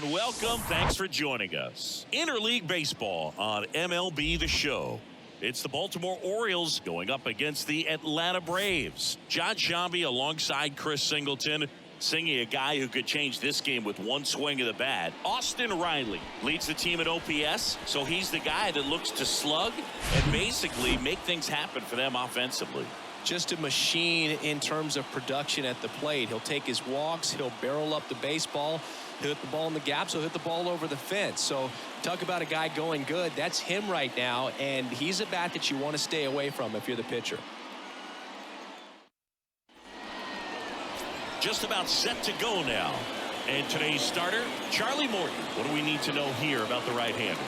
and welcome. Thanks for joining us. Interleague Baseball on MLB The Show. It's the Baltimore Orioles going up against the Atlanta Braves. John Sciambi alongside Chris Singleton, singing a guy who could change this game with one swing of the bat. Austin Riley leads the team at OPS, so he's the guy that looks to slug and basically make things happen for them offensively. Just a machine in terms of production at the plate. He'll take his walks, he'll barrel up the baseball, he'll hit the ball in the gaps, he'll hit the ball over the fence. So talk about a guy going good. That's him right now, and he's a bat that you want to stay away from if you're the pitcher. Just about set to go now. And today's starter, Charlie Morton. What do we need to know here about the right-hander?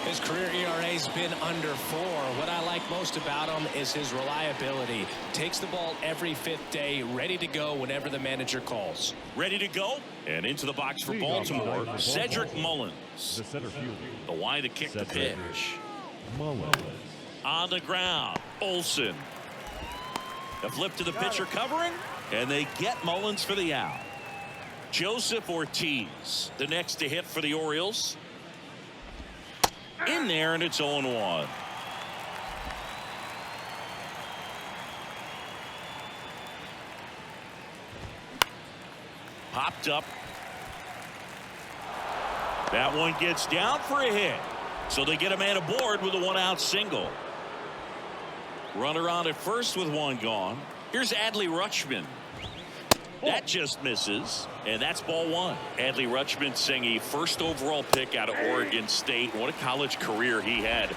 His career ERA's been under 4. What I like most about him is his reliability. Takes the ball every 5th day, ready to go whenever the manager calls. Ready to go? And into the box for Baltimore, Cedric Mullins. The center fielder. The Y to kick the pitch. Mullins. On the ground, Olsen. The flip to the pitcher covering, and they get Mullins for the out. Joseph Ortiz, the next to hit for the Orioles. In there, and it's 0-1. Popped up. That one gets down for a hit. So they get a man aboard with a one-out single. Runner on at first with one gone. Here's Adley Rutschman. That just misses, and that's ball 1. Adley Rutschman saying a first overall pick out of Oregon State. What a college career he had.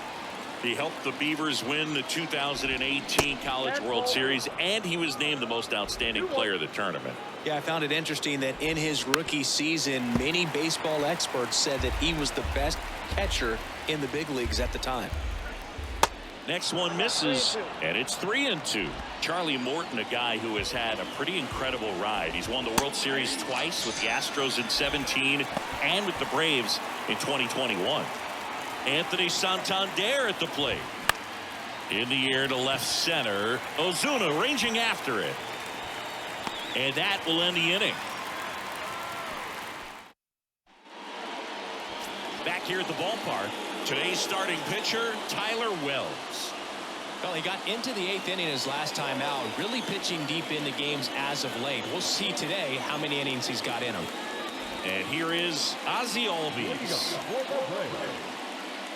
He helped the Beavers win the 2018 College World Series, and he was named the most outstanding player of the tournament. Yeah, I found it interesting that in his rookie season, many baseball experts said that he was the best catcher in the big leagues at the time. Next one misses, and it's 3-2. Charlie Morton, a guy who has had a pretty incredible ride. He's won the World Series twice with the Astros in 17 and with the Braves in 2021. Anthony Santander at the plate. In the air to left center. Ozuna ranging after it. And that will end the inning. Back here at the ballpark, today's starting pitcher, Tyler Wells. Well, he got into the 8th inning his last time out, really pitching deep into games as of late. We'll see today how many innings he's got in him. And here is Ozzie Albies.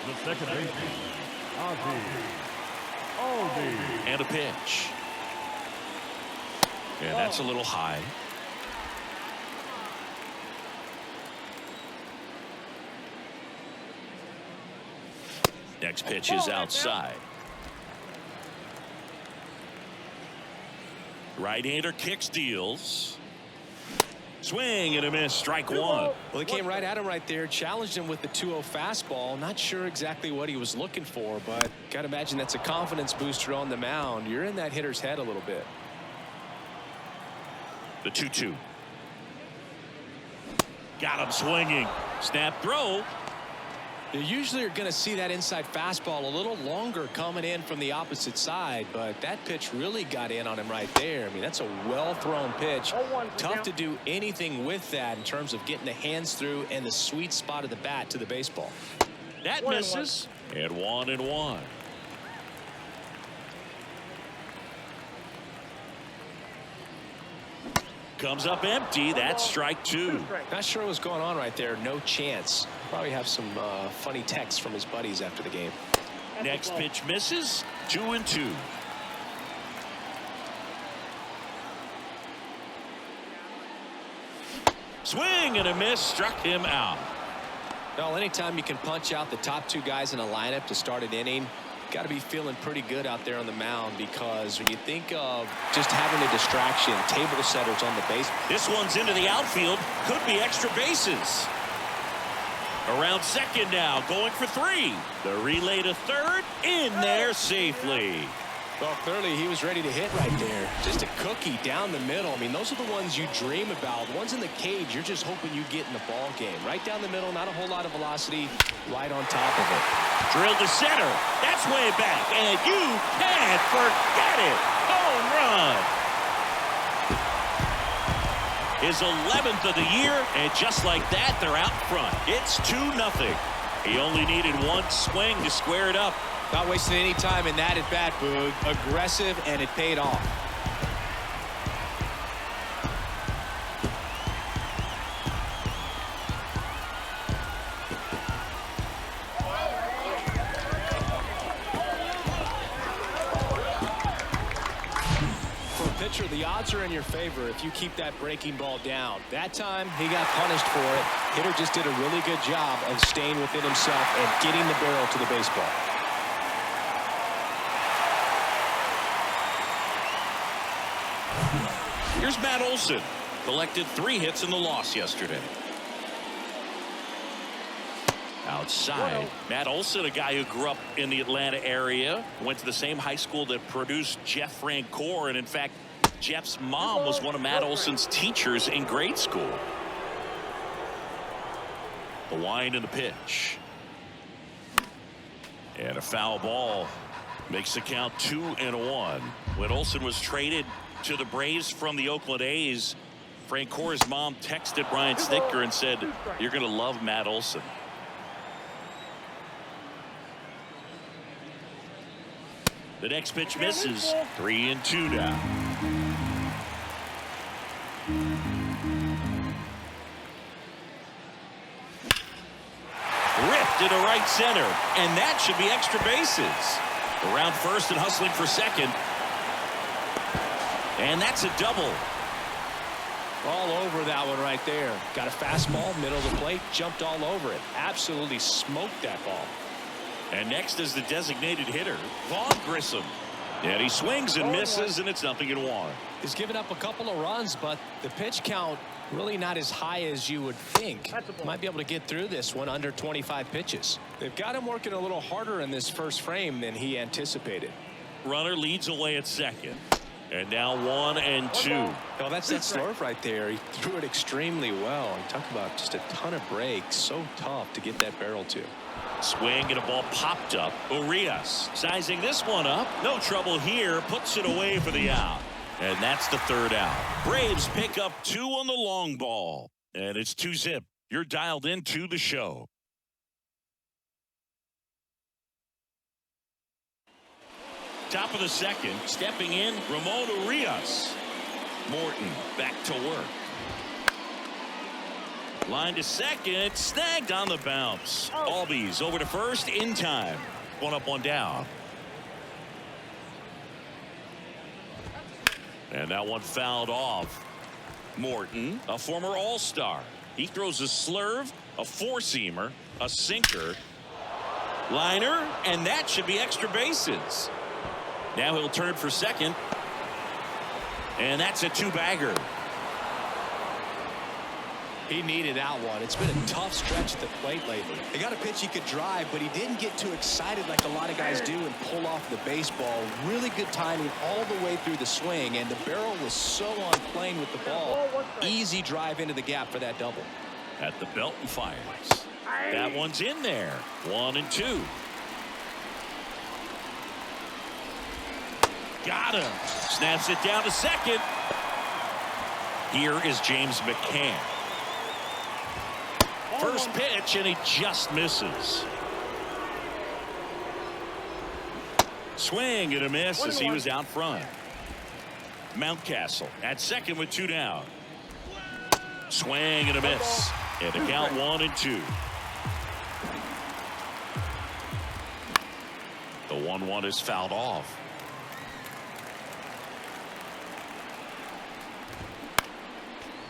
The second baseman, Ozzie Albies. And a pitch. And that's a little high. Next pitch is outside. Right-hander kicks, deals. Swing and a miss, strike 1. Well, he came right at him right there, challenged him with the 2-0 fastball. Not sure exactly what he was looking for, but got to imagine that's a confidence booster on the mound. You're in that hitter's head a little bit. The 2-2. Got him swinging. Snap throw. You usually are going to see that inside fastball a little longer coming in from the opposite side, but that pitch really got in on him right there. I mean, that's a well-thrown pitch. Tough to do anything with that in terms of getting the hands through and the sweet spot of the bat to the baseball. That misses. And 1-1. Comes up empty. That's strike 2. Not sure what's going on right there. No chance. Probably have some funny texts from his buddies after the game. Next pitch misses. 2-2. Swing and a miss. Struck him out. Well, anytime you can punch out the top 2 guys in a lineup to start an inning, got to be feeling pretty good out there on the mound, because when you think of just having a distraction, table setters on the base. This one's into the outfield. Could be extra bases. Around second now, going for 3. The relay to third, in there safely. Well, clearly he was ready to hit right there. Just a cookie down the middle. I mean, those are the ones you dream about. The ones in the cage, you're just hoping you get in the ball game. Right down the middle, not a whole lot of velocity, right on top of it. Drilled to center. That's way back, and you can't forget it. Home run. his 11th of the year, and just like that, they're out front. It's 2-0. He only needed one swing to square it up. Not wasting any time in that at bat, Boog. Aggressive, and it paid off. The odds are in your favor if you keep that breaking ball down. That time he got punished for it. Hitter just did a really good job of staying within himself and getting the barrel to the baseball. Here's Matt Olson. Collected 3 hits in the loss yesterday. Outside, Matt Olson, a guy who grew up in the Atlanta area, went to the same high school that produced Jeff Francoeur, and in fact, Jeff's mom was one of Matt Olson's teachers in grade school. The wind and the pitch. And a foul ball makes the count 2-1. When Olson was traded to the Braves from the Oakland A's, Francoeur's mom texted Brian Snitker and said, "You're going to love Matt Olson." The next pitch misses. 3-2 now. Ripped into right center, and that should be extra bases. Around first and hustling for second. And that's a double. All over that one right there. Got a fastball, middle of the plate, jumped all over it. Absolutely smoked that ball. And next is the designated hitter, Vaughn Grissom. And he swings and misses, and it's 0-1. He's given up a couple of runs, but the pitch count really not as high as you would think. Might be able to get through this one under 25 pitches. They've got him working a little harder in this first frame than he anticipated. Runner leads away at second. And now 1-2. Well, that's that slurve right there. He threw it extremely well. And talk about just a ton of breaks. So tough to get that barrel to. Swing and a ball popped up. Urias sizing this one up. No trouble here. Puts it away for the out. And that's the third out. Braves pick up 2 on the long ball. And it's 2-zip. You're dialed into the show. Top of the second, stepping in, Ramon Urias. Morton back to work. Line to second, snagged on the bounce. Albies over to first in time. 1 up, 1 down. And that one fouled off. Morton, a former All-Star. He throws a slurve, a four-seamer, a sinker, liner, and that should be extra bases. Now he'll turn for second. And that's a 2-bagger. He needed that one. It's been a tough stretch at the plate lately. He got a pitch he could drive, but he didn't get too excited like a lot of guys do and pull off the baseball. Really good timing all the way through the swing, and the barrel was so on plane with the ball. Easy drive into the gap for that double. At the belt and fires. That one's in there. 1-2. Got him. Snaps it down to second. Here is James McCann. First pitch, and he just misses. Swing and a miss as he was out front. Mountcastle at second with 2 down. Swing and a miss. And the count 1-2. The 1-1 is fouled off.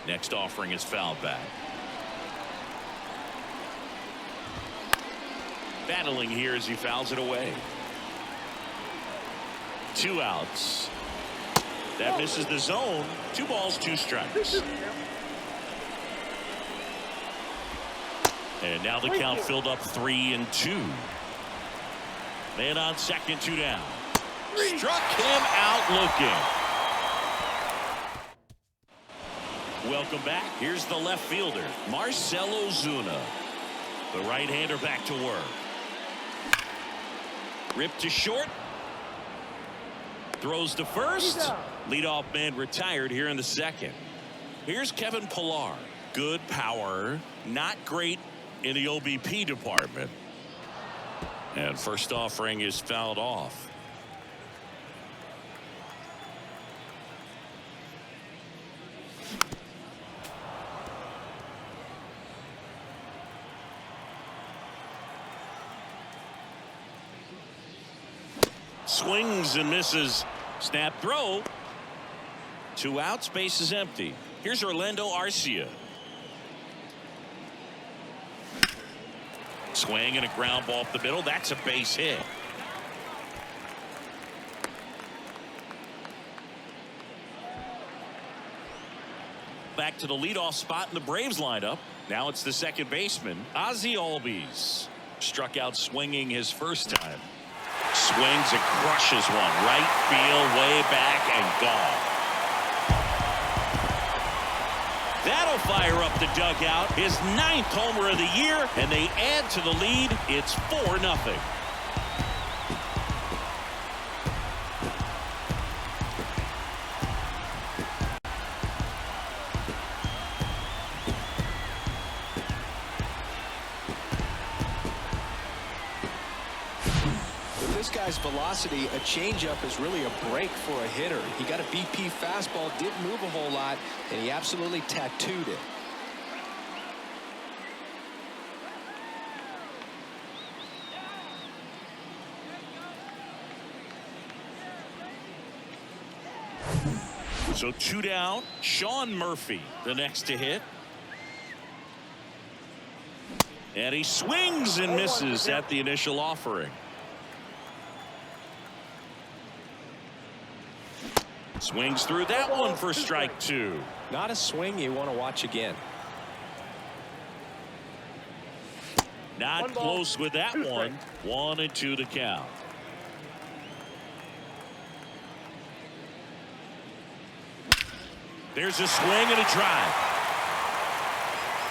Next offering is fouled back. Battling here as he fouls it away. 2 outs. That misses the zone. 2 balls, 2 strikes. And now the count filled up 3-2. Man on second, 2 down. Struck him out looking. Welcome back. Here's the left fielder, Marcell Ozuna. The right-hander back to work. Ripped to short. Throws to first. Leadoff man retired here in the second. Here's Kevin Pillar. Good power, not great in the OBP department. And first offering is fouled off. Swings and misses. Snap throw. 2 outs, base is empty. Here's Orlando Arcia. Swing and a ground ball up the middle. That's a base hit. Back to the leadoff spot in the Braves lineup. Now it's the second baseman, Ozzie Albies. Struck out swinging his first time. Swings and crushes one. Right field, way back, and gone. That'll fire up the dugout. His 9th homer of the year, and they add to the lead. It's 4-0. This guy's velocity, a changeup is really a break for a hitter. He got a BP fastball, didn't move a whole lot, and he absolutely tattooed it. So 2 down. Sean Murphy, the next to hit. And he swings and misses at the initial offering. Swings through that one for strike 2. Not a swing you want to watch again. Not close with that one. 1-2 to count. There's a swing and a drive.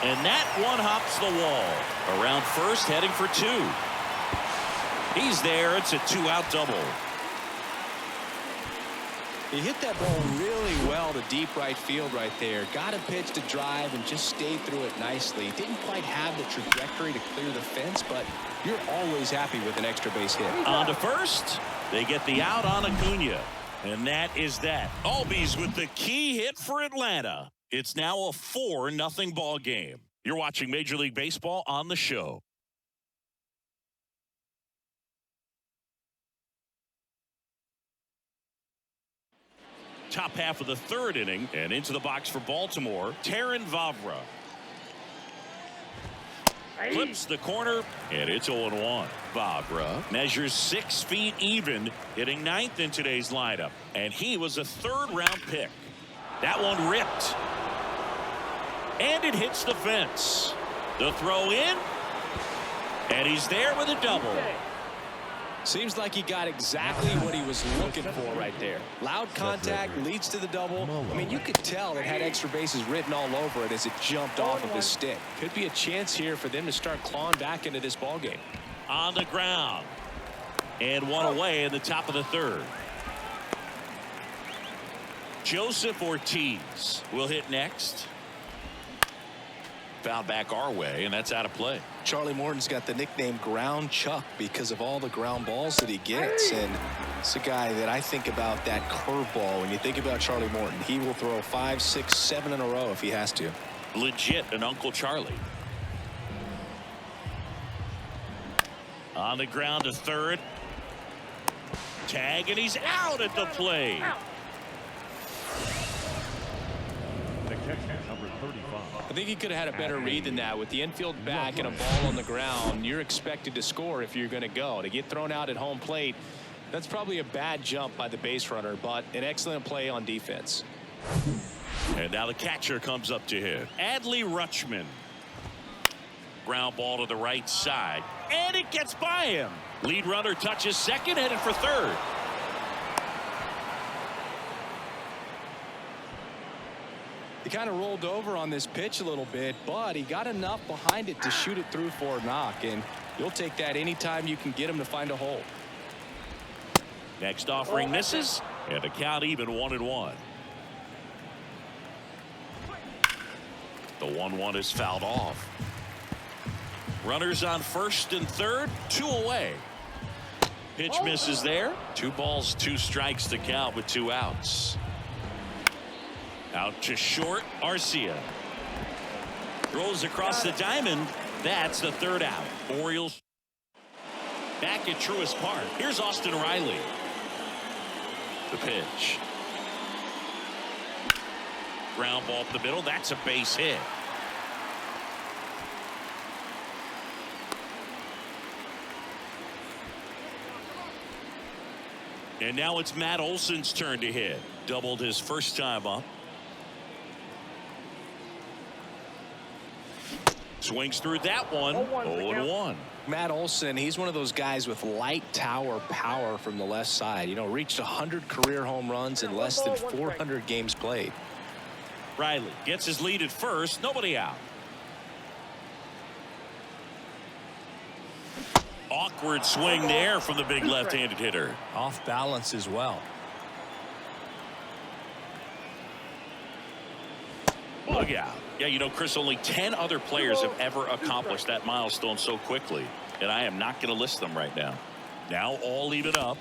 And that one hops the wall. Around first, heading for 2. He's there. It's a 2-out double. He hit that ball really well to deep right field right there. Got a pitch to drive and just stayed through it nicely. Didn't quite have the trajectory to clear the fence, but you're always happy with an extra base hit. On to first. They get the out on Acuna. And that is that. Albies with the key hit for Atlanta. It's now a 4-0 ball game. You're watching Major League Baseball on the show. Top half of the 3rd inning, and into the box for Baltimore, Terrin Vavra. Clips the corner, and it's 0-1. Vavra measures 6 feet even, hitting 9th in today's lineup, and he was a 3rd-round pick. That one ripped, and it hits the fence. The throw in, and he's there with a double. Seems like he got exactly what he was looking for right there. Loud contact leads to the double. I mean, you could tell it had extra bases written all over it as it jumped off of his stick. Could be a chance here for them to start clawing back into this ball game. On the ground, and one away in the top of the 3rd. Joseph Ortiz will hit next. Foul back our way, and that's out of play. Charlie Morton's got the nickname Ground Chuck because of all the ground balls that he gets, and it's a guy that I think about that curveball. When you think about Charlie Morton, he will throw 5, 6, 7 in a row if he has to. Legit an Uncle Charlie. On the ground to 3rd. Tag, and he's out at the plate. Number 35. I think he could have had a better read than that. With the infield back and a ball on the ground, you're expected to score if you're going to go. To get thrown out at home plate, that's probably a bad jump by the base runner, but an excellent play on defense. And now the catcher comes up to hit. Adley Rutschman. Ground ball to the right side, and it gets by him. Lead runner touches second, headed for 3rd. He kind of rolled over on this pitch a little bit, but he got enough behind it to shoot it through for a knock, and you'll take that anytime you can get him to find a hole. Next offering misses, and the count even 1-1. The 1-1 is fouled off. Runners on first and third, 2 away. Pitch misses there. 2 balls, 2 strikes to count with 2 outs. Out to short, Arcia. Throws across the diamond. That's the 3rd out. Orioles back at Truist Park. Here's Austin Riley. The pitch. Ground ball up the middle. That's a base hit. And now it's Matt Olson's turn to hit. Doubled his first time up. Swings through that one. 0-1. Matt Olson, he's one of those guys with light tower power from the left side. You know, reached 100 career home runs in less than 400 games played. Riley gets his lead at first. Nobody out. Awkward swing there from the big left-handed hitter. Off balance as well. Look out. Yeah, you know, Chris, only 10 other players have ever accomplished that milestone so quickly, and I am not going to list them right now. Now all even up.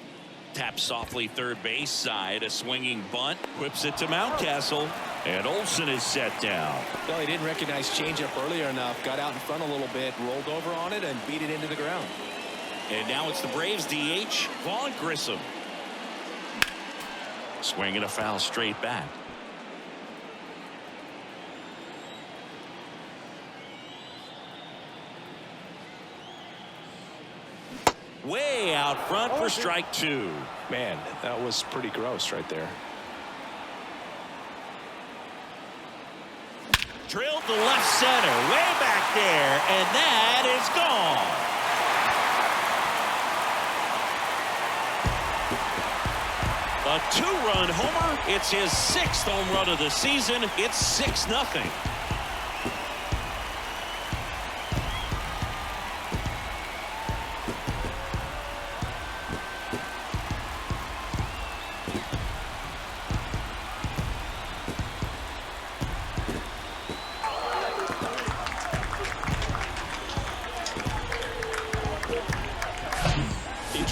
Taps softly third base side. A swinging bunt. Whips it to Mountcastle. And Olson is set down. Well, he didn't recognize changeup earlier enough. Got out in front a little bit. Rolled over on it and beat it into the ground. And now it's the Braves DH, Vaughn Grissom. Swinging a foul straight back. Way out front for strike 2. Man, that was pretty gross right there. Drilled to left center, way back there, and that is gone. A 2-run homer. It's his 6th home run of the season. It's 6-0.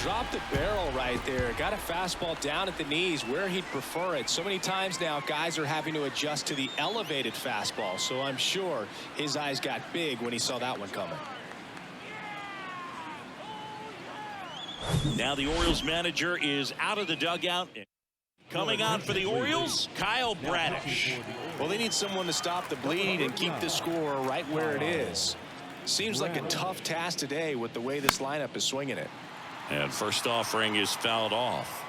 Dropped the barrel right there. Got a fastball down at the knees where he'd prefer it. So many times now guys are having to adjust to the elevated fastball. So I'm sure his eyes got big when he saw that one coming. Now the Orioles manager is out of the dugout. Coming on for the Orioles, Kyle Bradish. Well, they need someone to stop the bleed and keep the score right where it is. Seems like a tough task today with the way this lineup is swinging it. And first offering is fouled off.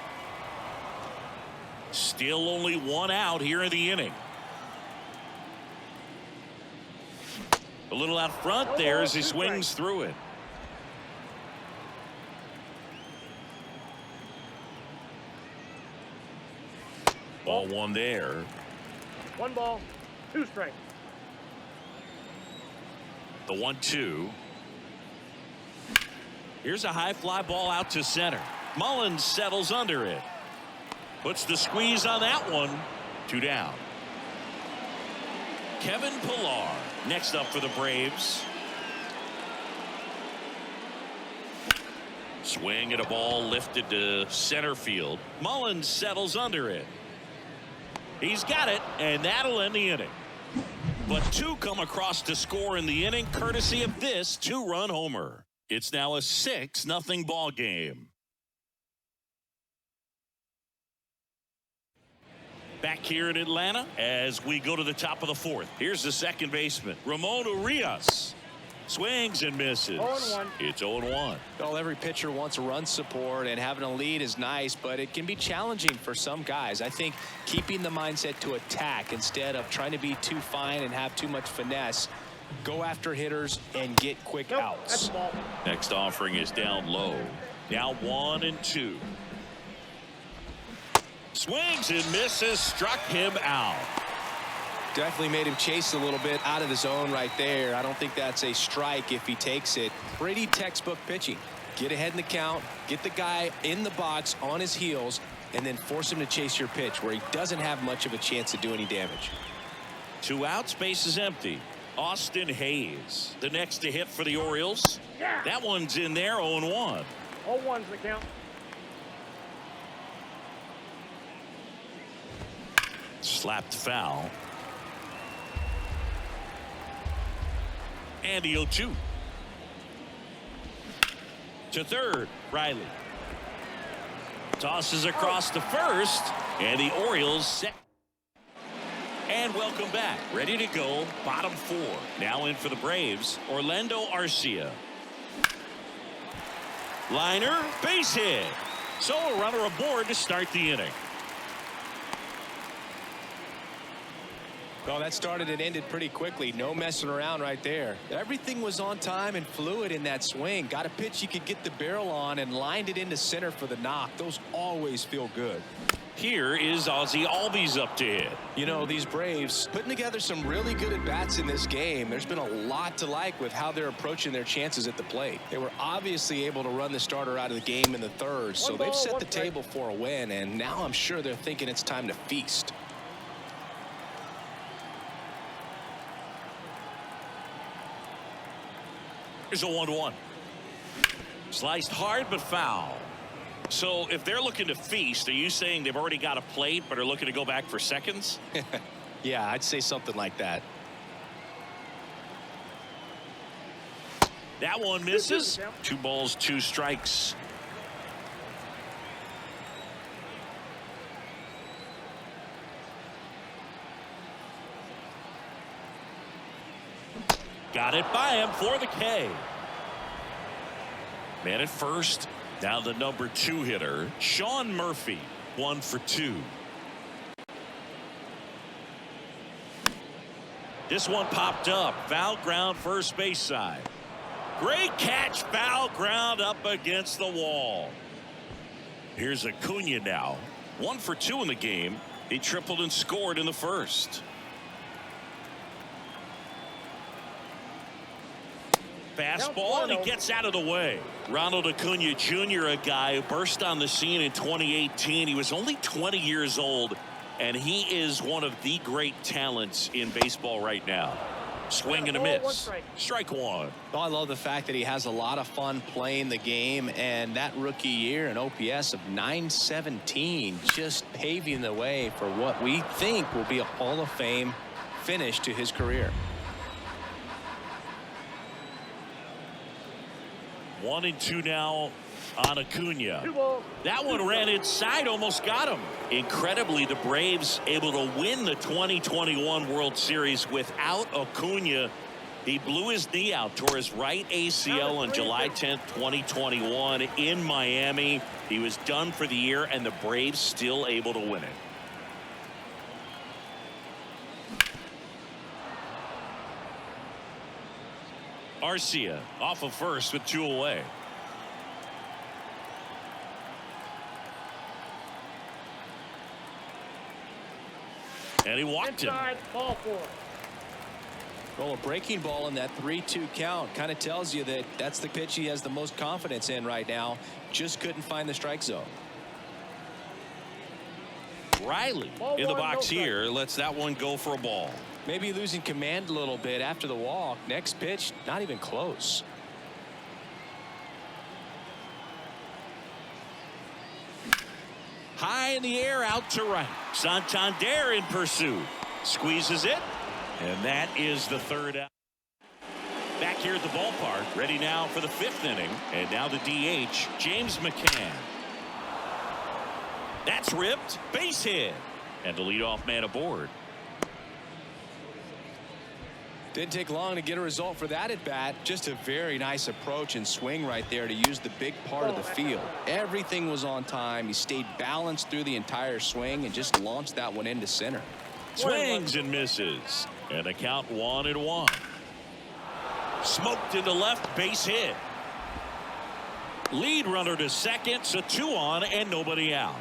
Still only 1 out here in the inning. A little out front there as he swings through it. Ball 1 there. 1 ball, 2 strikes. The 1-2. Here's a high fly ball out to center. Mullins settles under it. Puts the squeeze on that one. 2 down. Kevin Pillar next up for the Braves. Swing at a ball lifted to center field. Mullins settles under it. He's got it, and that'll end the inning. But 2 come across to score in the inning courtesy of this 2-run homer. It's now a 6-0 ball game. Back here in Atlanta as we go to the top of the 4th. Here's the second baseman, Ramon Urias. Swings and misses. 0-1. It's 0-1. Well, every pitcher wants run support, and having a lead is nice, but it can be challenging for some guys. I think keeping the mindset to attack instead of trying to be too fine and have too much finesse. Go after hitters and get quick outs. Next offering is down low. Now 1-2. Swings and misses. Struck him out. Definitely made him chase a little bit out of the zone right there. I don't think that's a strike if he takes it. Pretty textbook pitching. Get ahead in the count, get the guy in the box on his heels, and then force him to chase your pitch where he doesn't have much of a chance to do any damage. 2 outs, base is empty. Austin Hayes, the next to hit for the Orioles. Yeah. That one's in there, 0-1. 0-1's the count. Slapped foul. And the 0-2. To third, Riley. Tosses across to first, and the Orioles set. And welcome back. Ready to go. Bottom 4. Now in for the Braves, Orlando Arcia. Liner, base hit. So a runner aboard to start the inning. Well, that started and ended pretty quickly. No messing around right there. Everything was on time and fluid in that swing. Got a pitch you could get the barrel on and lined it into center for the knock. Those always feel good. Here is Ozzie Albies up to hit. You know, these Braves putting together some really good at-bats in this game. There's been a lot to like with how they're approaching their chances at the plate. They were obviously able to run the starter out of the game in the third, so they've set the table for a win, and now I'm sure they're thinking it's time to feast. Here's a 1-1. Sliced hard but foul. So if they're looking to feast, are you saying they've already got a plate but are looking to go back for seconds? Yeah, I'd say something like that. That one misses. 2 balls, 2 strikes. Got it by him for the K. Man at first. Now the number 2 hitter, Sean Murphy, 1 for 2. This one popped up. Foul ground first base side. Great catch. Foul ground up against the wall. Here's Acuna now. 1 for 2 in the game. He tripled and scored in the first. Fastball, and he gets out of the way. Ronald Acuna Jr., a guy who burst on the scene in 2018. He was only 20 years old, and he is one of the great talents in baseball right now. Swing and a miss. Strike 1. Well, I love the fact that he has a lot of fun playing the game, and that rookie year, an OPS of 917, just paving the way for what we think will be a Hall of Fame finish to his career. 1-2 now on Acuna. That one ran inside, almost got him. Incredibly, the Braves able to win the 2021 World Series without Acuna. He blew his knee out, tore his right ACL on July 10th, 2021 in Miami. He was done for the year, and the Braves still able to win it. Arcia off of first with 2 away. And he walked him. Ball 4. Well, a breaking ball in that 3-2 count kind of tells you that that's the pitch he has the most confidence in right now. Just couldn't find the strike zone. Riley in the box here lets that one go for a ball. Maybe losing command a little bit after the walk. Next pitch, not even close. High in the air, out to right. Santander in pursuit. Squeezes it. And that is the 3rd out. Back here at the ballpark, ready now for the 5th inning. And now the DH, James McCann. That's ripped. Base hit. And the leadoff man aboard. Didn't take long to get a result for that at bat. Just a very nice approach and swing right there to use the big part of the field. Everything was on time. He stayed balanced through the entire swing and just launched that one into center. Swings and misses. And a count 1-1. Smoked into left, base hit. Lead runner to second, so 2 on and nobody out.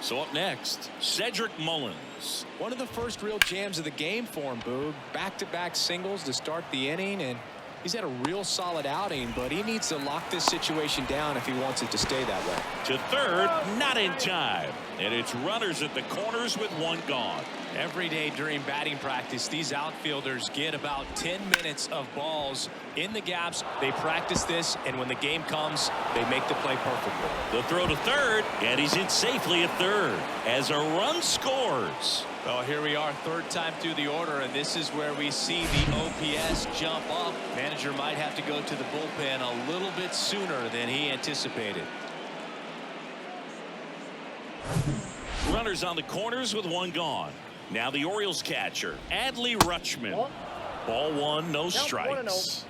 So up next, Cedric Mullins. One of the first real jams of the game for him, Boog. Back-to-back singles to start the inning, and he's had a real solid outing, but he needs to lock this situation down if he wants it to stay that way. To third, not in time. And it's runners at the corners with 1 gone. Every day during batting practice, these outfielders get about 10 minutes of balls in the gaps. They practice this, and when the game comes, they make the play perfectly. The throw to third, and he's in safely at third as a run scores. Well, here we are, third time through the order, and this is where we see the OPS jump up. Manager might have to go to the bullpen a little bit sooner than he anticipated. Runners on the corners with one gone. Now the Orioles catcher, Adley Rutschman. Ball one, no strikes.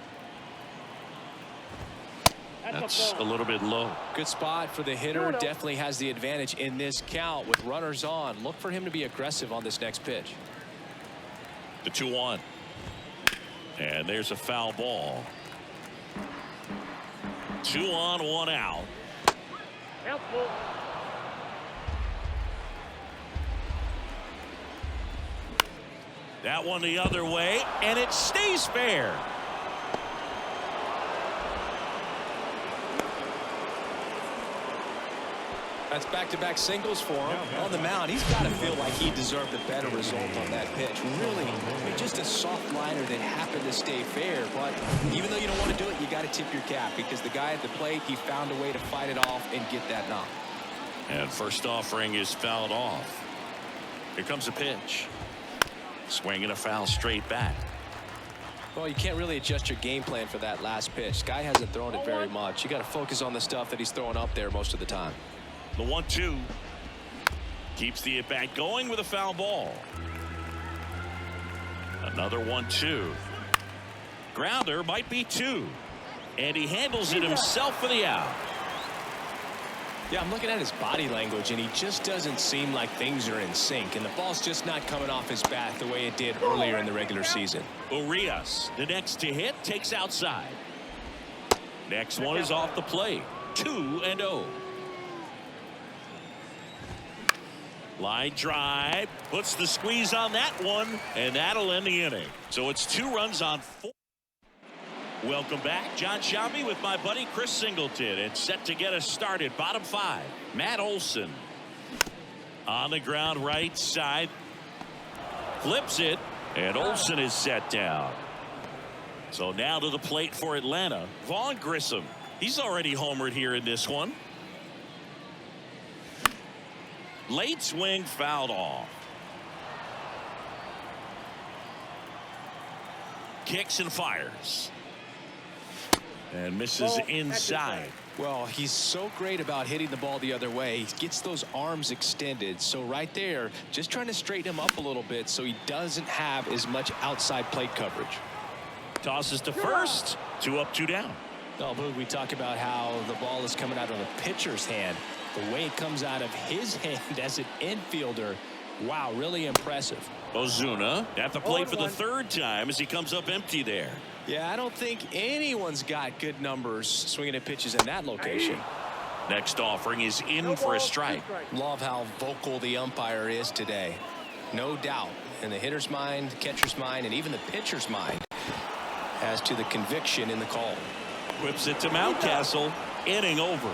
That's a little bit low. Good spot for the hitter. Definitely has the advantage in this count with runners on. Look for him to be aggressive on this next pitch. The 2-1. And there's a foul ball. 2 on, 1 out. That one the other way, and it stays fair. That's back-to-back singles for him. On the mound, he's got to feel like he deserved a better result on that pitch. Really, I mean, just a soft liner that happened to stay fair. But even though you don't want to do it, you got to tip your cap because the guy at the plate, he found a way to fight it off and get that knock. And first offering is fouled off. Here comes the pitch. Swinging a foul straight back. Well, you can't really adjust your game plan for that last pitch. Guy hasn't thrown it very much. You got to focus on the stuff that he's throwing up there most of the time. The 1-2 keeps the at bat going with a foul ball. Another 1-2. Grounder might be 2, and he handles it himself for the out. Yeah, I'm looking at his body language, and he just doesn't seem like things are in sync, and the ball's just not coming off his bat the way it did earlier in the regular season. Urias, the next to hit, takes outside. Next one is off the plate. 2-0. Line drive, puts the squeeze on that one, and that'll end the inning. So it's 2 runs on 4. Welcome back. John Shambi with my buddy Chris Singleton, and set to get us started. Bottom 5, Matt Olson. On the ground right side. Flips it, and Olson is set down. So now to the plate for Atlanta, Vaughn Grissom. He's already homered here in this one. Late swing fouled off. Kicks and fires. And misses inside. Well, he's so great about hitting the ball the other way. He gets those arms extended. So right there, just trying to straighten him up a little bit so he doesn't have as much outside plate coverage. Tosses to first. 2 up, 2 down. Oh, Boog, we talk about how the ball is coming out of the pitcher's hand. The way it comes out of his hand as an infielder, wow, really impressive. Ozuna at the plate for the 3rd time as he comes up empty there. Yeah, I don't think anyone's got good numbers swinging at pitches in that location. Next offering is in for a strike. Love how vocal the umpire is today. No doubt in the hitter's mind, the catcher's mind, and even the pitcher's mind as to the conviction in the call. Whips it to Mountcastle. Inning over.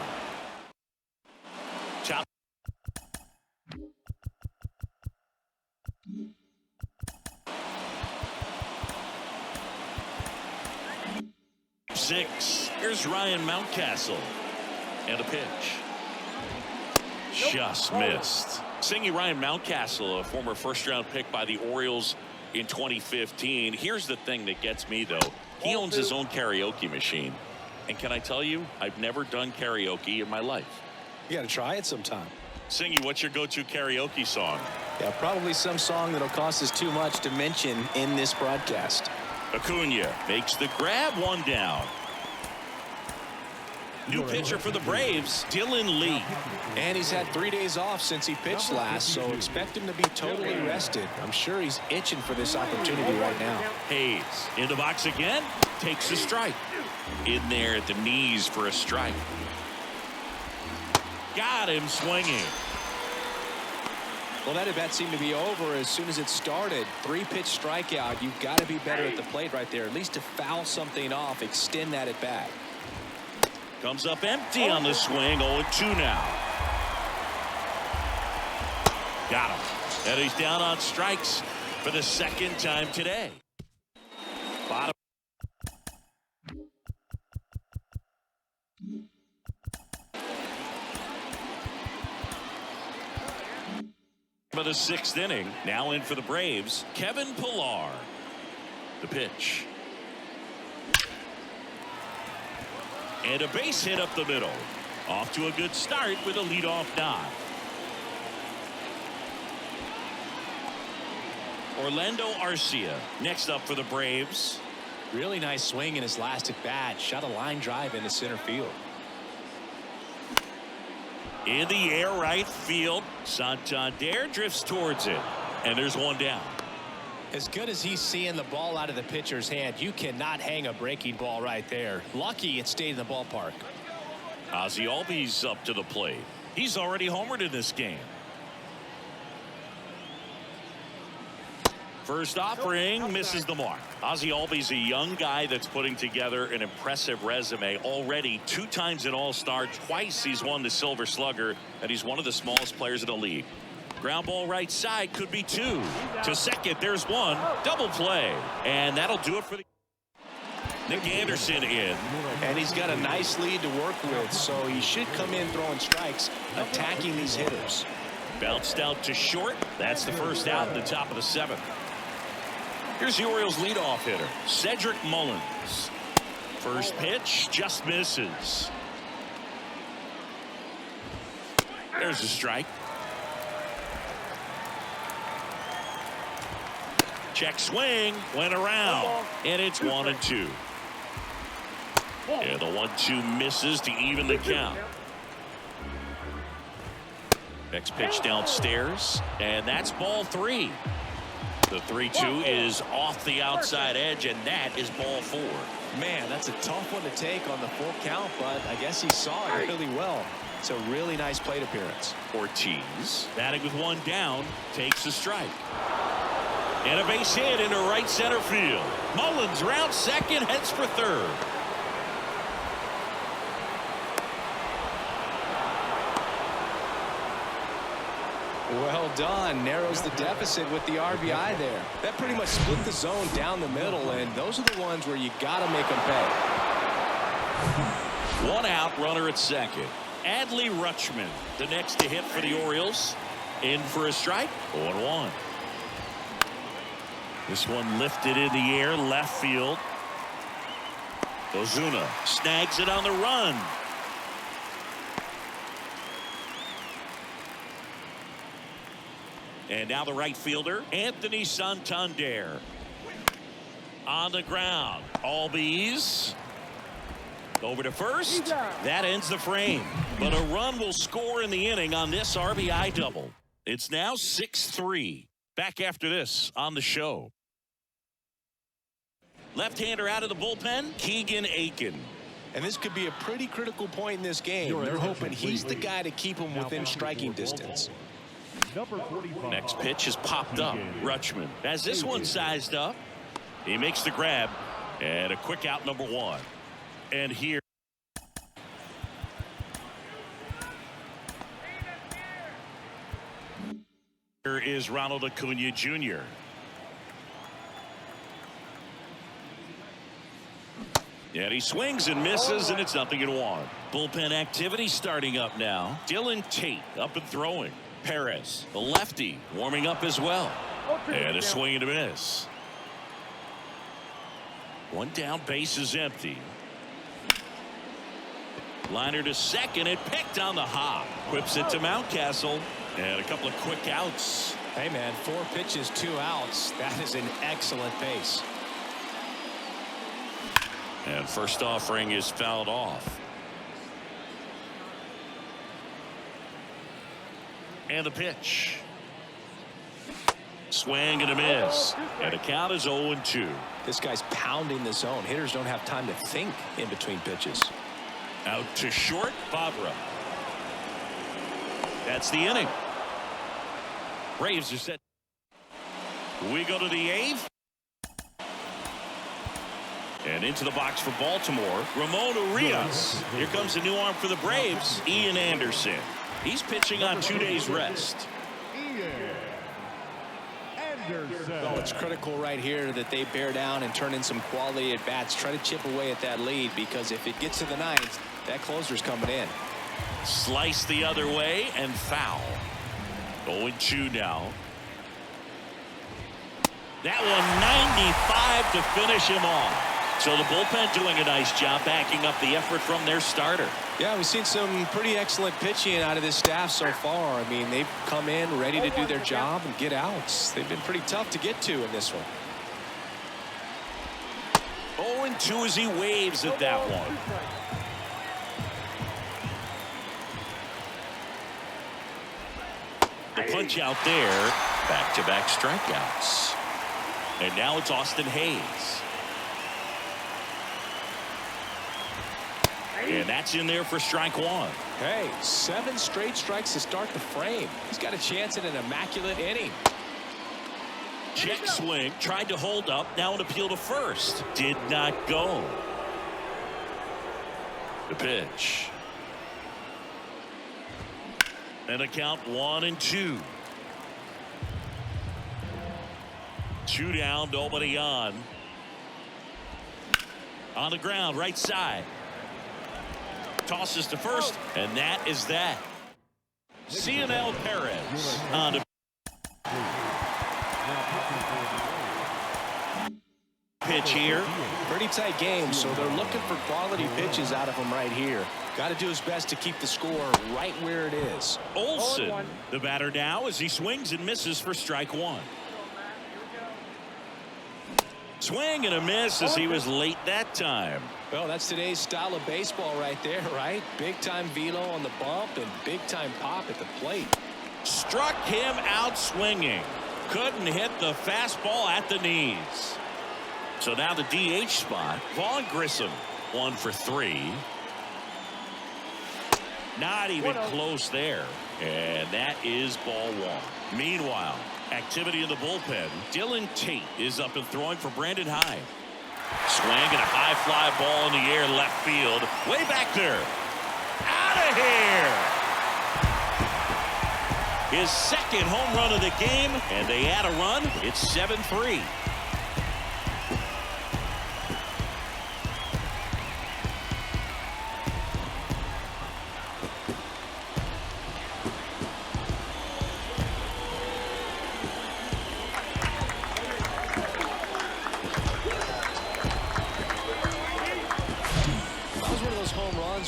Chop. Six. Here's Ryan Mountcastle. And a pitch. Just missed. Singing Ryan Mountcastle, a former first-round pick by the Orioles in 2015. Here's the thing that gets me, though. He owns his own karaoke machine. And can I tell you, I've never done karaoke in my life. You got to try it sometime. Singy, what's your go-to karaoke song? Yeah, probably some song that'll cost us too much to mention in this broadcast. Acuna makes the grab, 1 down. New pitcher for the Braves, Dylan Lee. And he's had 3 days off since he pitched last, so expect him to be totally rested. I'm sure he's itching for this opportunity right now. Hayes in the box again, takes a strike. In there at the knees for a strike. Got him swinging. Well, that at bat seemed to be over as soon as it started. 3-pitch strikeout. You've got to be better at the plate right there, at least to foul something off, extend that at bat. Comes up empty on the swing. 0-2 now. Got him. And he's down on strikes for the second time today. Bottom of the sixth inning. Now in for the Braves, Kevin Pillar. The pitch. And a base hit up the middle. Off to a good start with a leadoff dive. Orlando Arcia next up for the Braves. Really nice swing in his last at bat. Shot a line drive into center field. In the air right field. Santander drifts towards it. And there's one down. As good as he's seeing the ball out of the pitcher's hand, you cannot hang a breaking ball right there. Lucky it stayed in the ballpark. Ozzie Albies up to the plate. He's already homered in this game. First offering misses the mark. Ozzie Albies, a young guy that's putting together an impressive resume. Already 2 times an All-Star, twice he's won the Silver Slugger, and he's one of the smallest players in the league. Ground ball right side, could be 2. To second, there's 1. Double play. And that'll do it for the Nick Anderson in. And he's got a nice lead to work with, so he should come in throwing strikes, attacking these hitters. Bounced out to short. That's the first out in the top of the 7th. Here's the Orioles leadoff hitter, Cedric Mullins. First pitch just misses. There's a strike. Check swing, went around, and it's 1-2. And the 1-2 misses to even the count. Next pitch downstairs, and that's ball 3. The 3-2 is off the outside edge, and that is ball 4. Man, that's a tough one to take on the full count, but I guess he saw it really well. It's a really nice plate appearance. Ortiz, batting with 1 down, takes a strike. And a base hit into right center field. Mullins round second, heads for third. Well done. Narrows the deficit with the RBI there. That pretty much split the zone down the middle, and those are the ones where you got to make them pay. 1 out, runner at second. Adley Rutschman, the next to hit for the Orioles. In for a strike, 0-1. This one lifted in the air, left field. Ozuna snags it on the run. And now the right fielder, Anthony Santander. On the ground, Albies. Over to first. That ends the frame. But a run will score in the inning on this RBI double. It's now 6-3. Back after this on the show. Left-hander out of the bullpen, Keegan Aiken. And this could be a pretty critical point in this game. They're hoping he's the guy to keep him within striking distance. Next pitch is popped up. Rutschman has this one sized up. He makes the grab. And a quick out, number 1. And here is Ronald Acuna Jr. And he swings and misses, and it's 0-1. Bullpen activity starting up now. Dylan Tate up and throwing. Perez, the lefty, warming up as well. And a swing and a miss. 1 down, base is empty. Liner to second, it picked on the hop. Whips it to Mountcastle, and a couple of quick outs. Hey man, 4 pitches, 2 outs. That is an excellent pace. And first offering is fouled off. And the pitch. Swing and a miss. And the count is 0-2. This guy's pounding the zone. Hitters don't have time to think in between pitches. Out to short, Fabra. That's the inning. Braves are set. We go to the 8th. And into the box for Baltimore, Ramon Urias. Here comes a new arm for the Braves, Ian Anderson. He's pitching on 2 days rest. It's critical right here that they bear down and turn in some quality at bats. Try to chip away at that lead, because if it gets to the ninth, that closer's coming in. Slice the other way and foul. 0-2 now. That one 95 to finish him off. So the bullpen doing a nice job backing up the effort from their starter. Yeah, we've seen some pretty excellent pitching out of this staff so far. I mean, they've come in ready to do their job and get outs. They've been pretty tough to get to in this one. 0-2 as he waves at that one. The punch out there. Back-to-back strikeouts. And now it's Austin Hayes. And that's in there for strike one. Hey, 7 straight strikes to start the frame. He's got a chance at an immaculate inning. Check swing. Tried to hold up. Now an appeal to first. Did not go. The pitch. And a count 1-2. 2 down, nobody on. On the ground, right side. Tosses to first, and that is that. CNL Perez on the pitch here. Pretty tight game, so they're looking for quality pitches out of him right here. Got to do his best to keep the score right where it is. Olsen, the batter now, as he swings and misses for strike one. Swing and a miss as he was late that time. Well, that's today's style of baseball right there, right? Big time velo on the bump and big time pop at the plate. Struck him out swinging. Couldn't hit the fastball at the knees. So now the DH spot. Vaughn Grissom 1 for 3. Not even close there. And that is ball one. Meanwhile, activity in the bullpen. Dylan Tate is up and throwing for Brandon Hyde. Swing and a high fly ball in the air left field. Way back there. Out of here. His second home run of the game, and they add a run. It's 7-3.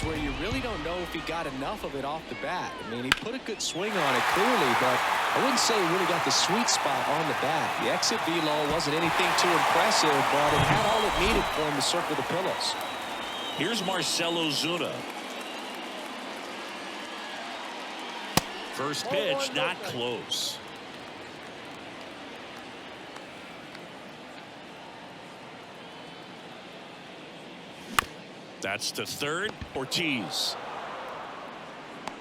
Where you really don't know if he got enough of it off the bat. I mean, he put a good swing on it clearly, but I wouldn't say he really got the sweet spot on the bat. The exit velo wasn't anything too impressive, but it had all it needed for him to circle the pillows. Here's Marcell Ozuna. First pitch, not close. That's to third. Ortiz.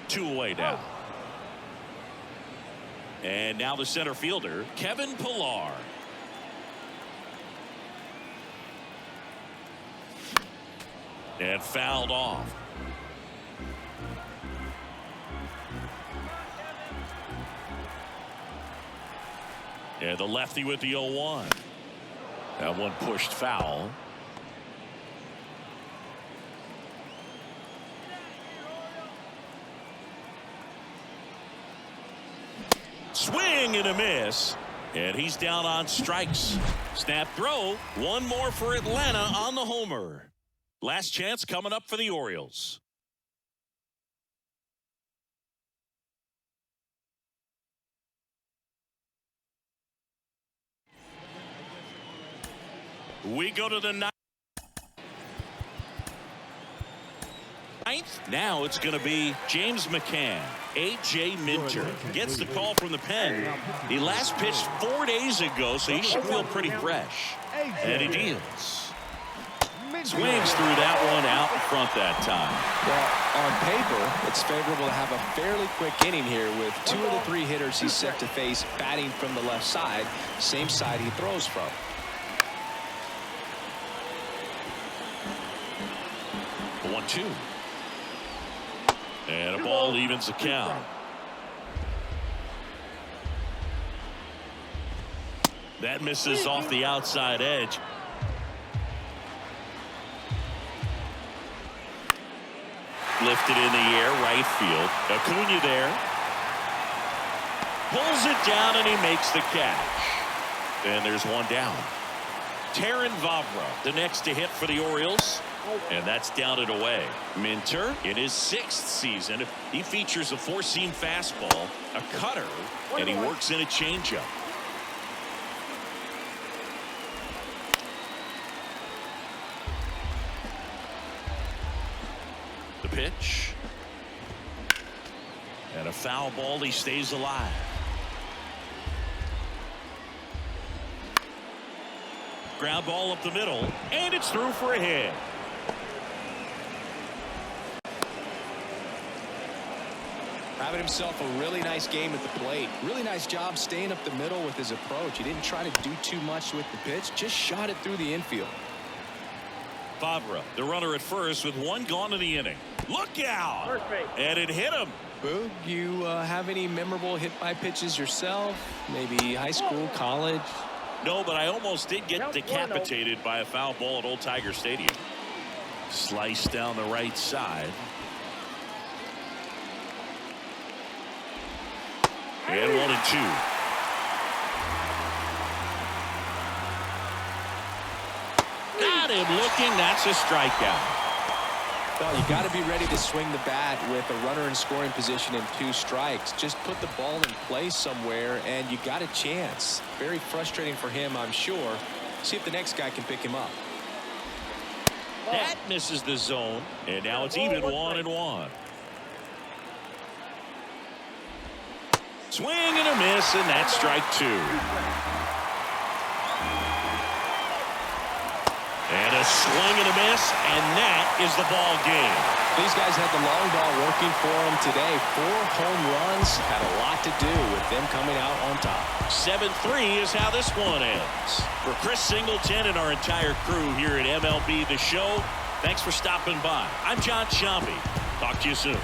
2 away now. And now the center fielder, Kevin Pillar. And fouled off. And the lefty with the 0-1. That one pushed foul. Swing and a miss. And he's down on strikes. Snap throw. One more for Atlanta on the homer. Last chance coming up for the Orioles. We go to the ninth. Now it's going to be James McCann. A.J. Minter gets the call from the pen. He last pitched 4 days ago, so he should feel pretty fresh. And he deals. Swings through that one out in front that time. Well, on paper, it's favorable to have a fairly quick inning here with 2 of the 3 hitters he's set to face batting from the left side, same side he throws from. The 1-2. And a ball evens the count. That misses off the outside edge. Lifted in the air, right field. Acuna there. Pulls it down and he makes the catch. And there's one down. Vaughn, the next to hit for the Orioles. And that's down and away. Minter in his 6th season. He features a 4-seam fastball, a cutter, and he works in a changeup. The pitch. And a foul ball. He stays alive. Ground ball up the middle, and it's through for a hit. Having himself a really nice game at the plate. Really nice job staying up the middle with his approach. He didn't try to do too much with the pitch, just shot it through the infield. Favre, the runner at first with 1 gone in the inning. Look out! First base. And it hit him. Boog, you have any memorable hit by pitches yourself? Maybe high school, college? No, but I almost did get decapitated by a foul ball at Old Tiger Stadium. Sliced down the right side. And 1-2. Got him looking. That's a strikeout. Well, you got to be ready to swing the bat with a runner in scoring position and 2 strikes. Just put the ball in place somewhere and you got a chance. Very frustrating for him, I'm sure. See if the next guy can pick him up. That misses the zone, and now it's even 1-1. Swing and a miss, and that's strike 2. And a swing and a miss, and that is the ball game. These guys had the long ball working for them today. 4 home runs had a lot to do with them coming out on top. 7-3 is how this one ends. For Chris Singleton and our entire crew here at MLB The Show, thanks for stopping by. I'm John Shambi. Talk to you soon.